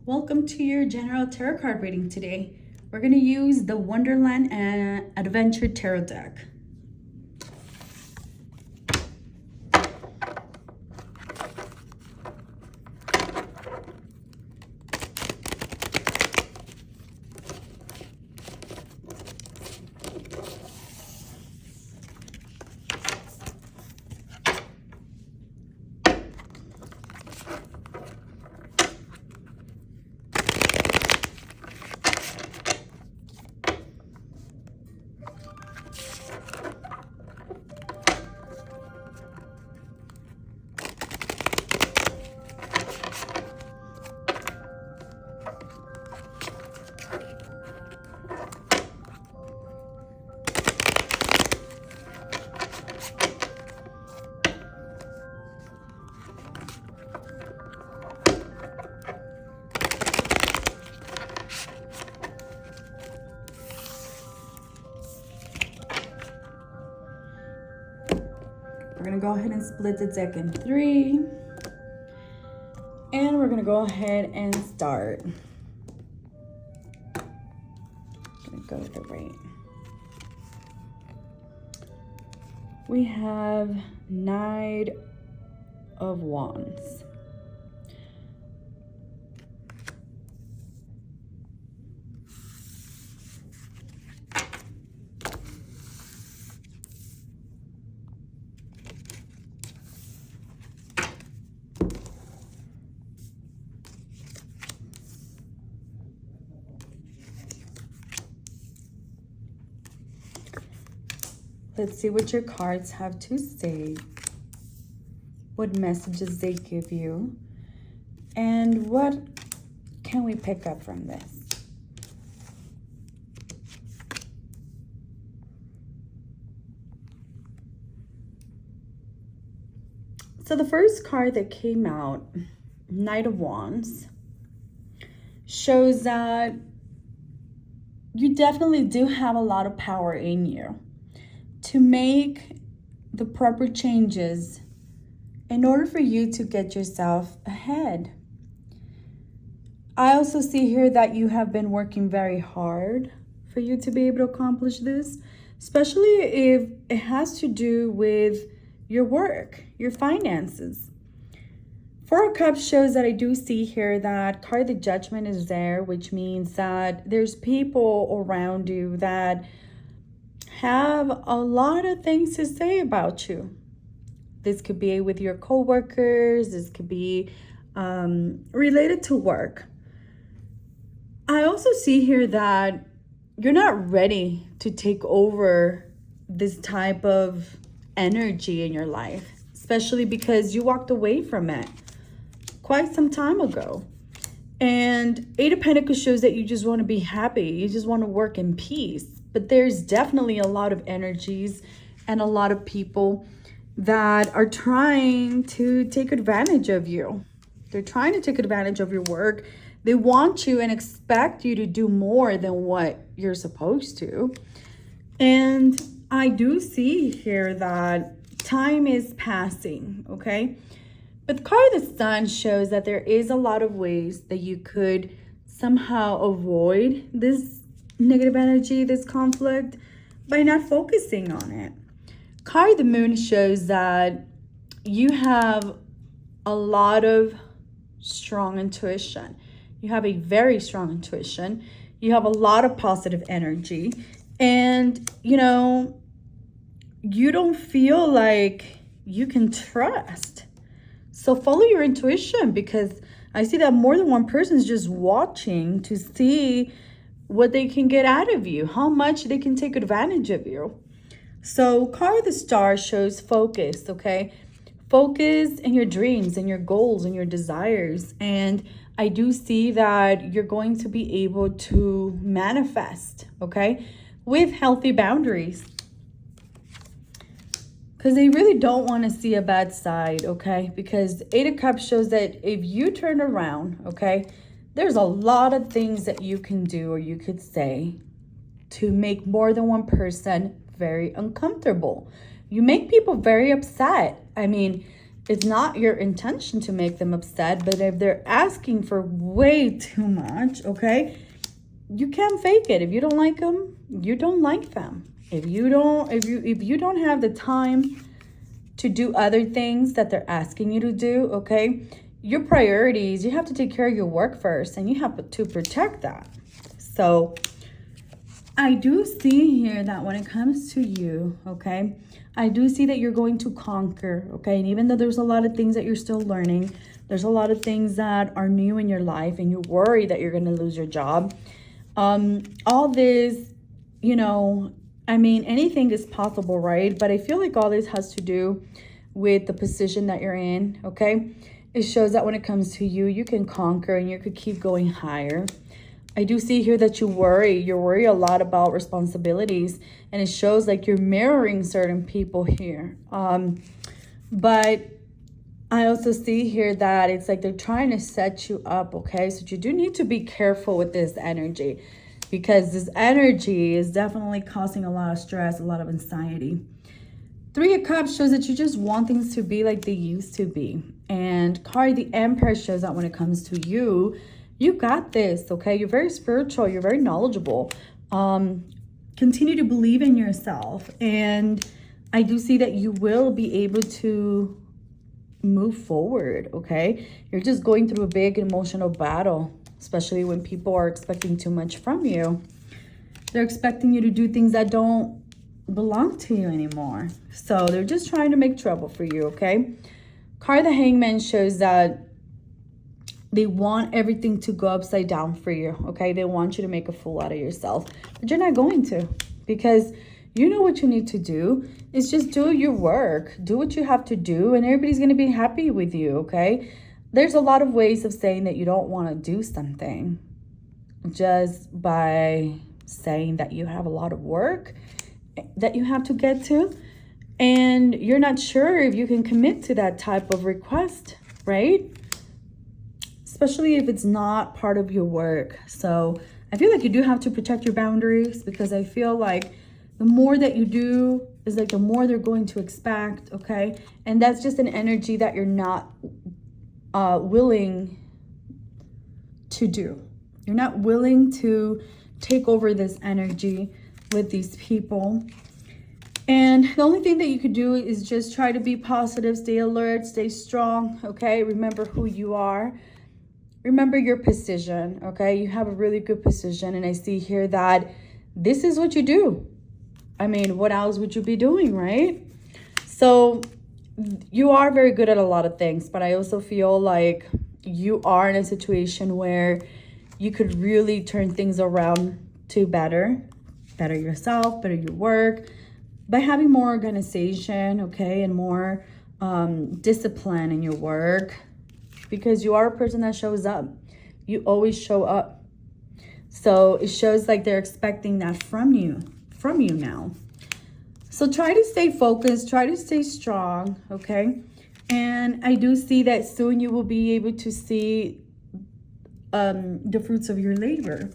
Welcome to your general tarot card reading today. We're going to use the Wonderland and Adventure Tarot deck. We're going to go ahead and split the deck in three. And we're going to go ahead and start. I'm going to go to the right. We have Knight of Wands. Let's see what your cards have to say, what messages they give you, and what can we pick up from this? So the first card that came out, Knight of Wands, shows that you definitely do have a lot of power in you to make the proper changes in order for you to get yourself ahead. I also see here that you have been working very hard for you to be able to accomplish this, especially if it has to do with your work, your finances. Four of Cups shows that I do see here that card the Judgment is there, which means that there's people around you that have a lot of things to say about you. This could be with your coworkers. This could be related to work. I also see here that you're not ready to take over this type of energy in your life, especially because you walked away from it quite some time ago. And Eight of Pentacles shows that you just want to be happy. You just want to work in peace. But there's definitely a lot of energies and a lot of people that are trying to take advantage of you. They're trying to take advantage of your work. They want you and expect you to do more than what you're supposed to. And I do see here that time is passing, okay? But the card of the Sun shows that there is a lot of ways that you could somehow avoid this negative energy, this conflict, by not focusing on it. Card of the Moon shows that you have a lot of strong intuition. You have a very strong intuition. You have a lot of positive energy. And, you don't feel like you can trust. So follow your intuition, because I see that more than one person is just watching to see what they can get out of you, how much they can take advantage of you. So card of the Star shows focus, okay? Focus in your dreams and your goals and your desires. And I do see that you're going to be able to manifest, okay? With healthy boundaries. Because they really don't want to see a bad side, okay? Because Eight of Cups shows that if you turn around, okay, there's a lot of things that you can do or you could say to make more than one person very uncomfortable. You make people very upset. I mean, It's not your intention to make them upset, but if they're asking for way too much, okay, you can't fake it. If you don't like them, you don't like them. If you don't have the time to do other things that they're asking you to do, okay, your priorities, you have to take care of your work first, and you have to protect that. So I do see here that when it comes to you, okay, I do see that you're going to conquer, okay? And even though there's a lot of things that you're still learning, there's a lot of things that are new in your life, and you worry that you're going to lose your job. All this, you know, I mean, anything is possible, right? But I feel like all this has to do with the position that you're in, okay? It shows that when it comes to you, you can conquer and you could keep going higher. I do see here that you worry a lot about responsibilities, and it shows like you're mirroring certain people here. But I also see here that it's like they're trying to set you up, okay? So you do need to be careful with this energy, because this energy is definitely causing a lot of stress, a lot of anxiety. 3 of Cups shows that you just want things to be like they used to be. And card the Emperor shows that when it comes to you, you got this, okay? You're very spiritual. You're very knowledgeable. Continue to believe in yourself. And I do see that you will be able to move forward, okay? You're just going through a big emotional battle, especially when people are expecting too much from you. They're expecting you to do things that don't belong to you anymore. So they're just trying to make trouble for you, okay? Card the Hangman shows that they want everything to go upside down for you, okay? They want you to make a fool out of yourself, but you're not going to, because you know what you need to do is just do your work, do what you have to do, and everybody's going to be happy with you, okay? There's a lot of ways of saying that you don't want to do something just by saying that you have a lot of work that you have to get to, and you're not sure if you can commit to that type of request, right? Especially if it's not part of your work. So I feel like you do have to protect your boundaries, because I feel like the more that you do is like the more they're going to expect, okay? And that's just an energy that you're not willing to do. You're not willing to take over this energy with these people. And the only thing that you could do is just try to be positive, stay alert, stay strong, okay? Remember who you are. Remember your position, okay? You have a really good position, and I see here that this is what you do. I mean, what else would you be doing, right? So you are very good at a lot of things, but I also feel like you are in a situation where you could really turn things around to better yourself, better your work, by having more organization, okay, and more discipline in your work, because you are a person that shows up. You always show up. So it shows like they're expecting that from you now. So try to stay focused, try to stay strong, okay? And I do see that soon you will be able to see the fruits of your labor,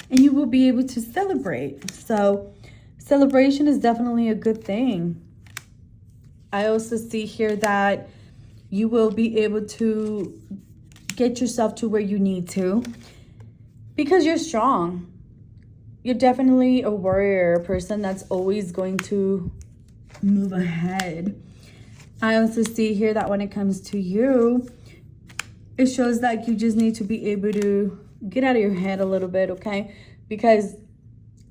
and you will be able to celebrate. So celebration is definitely a good thing. I also see here that you will be able to get yourself to where you need to, because you're strong. You're definitely a warrior, a person that's always going to move ahead. I also see here that when it comes to you, it shows that you just need to be able to get out of your head a little bit, okay? Because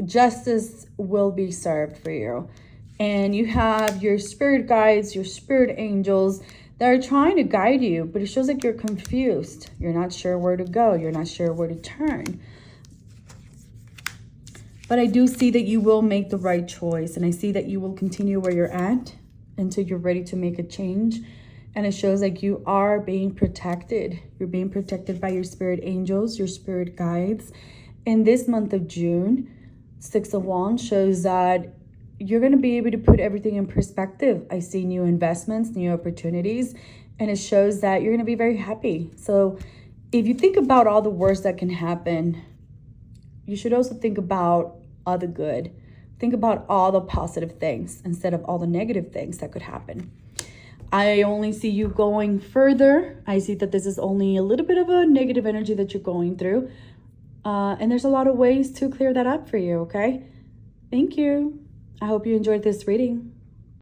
justice will be served for you. And you have your spirit guides, your spirit angels that are trying to guide you, but it shows like you're confused. You're not sure where to go. You're not sure where to turn. But I do see that you will make the right choice, and I see that you will continue where you're at until you're ready to make a change. And it shows like you are being protected. You're being protected by your spirit angels, your spirit guides. In this month of June, 6 of Wands shows that you're going to be able to put everything in perspective. I see new investments, new opportunities, and it shows that you're going to be very happy. So if you think about all the worst that can happen, you should also think about all the good. Think about all the positive things instead of all the negative things that could happen. I only see you going further. I see that this is only a little bit of a negative energy that you're going through. And there's a lot of ways to clear that up for you, okay? Thank you. I hope you enjoyed this reading.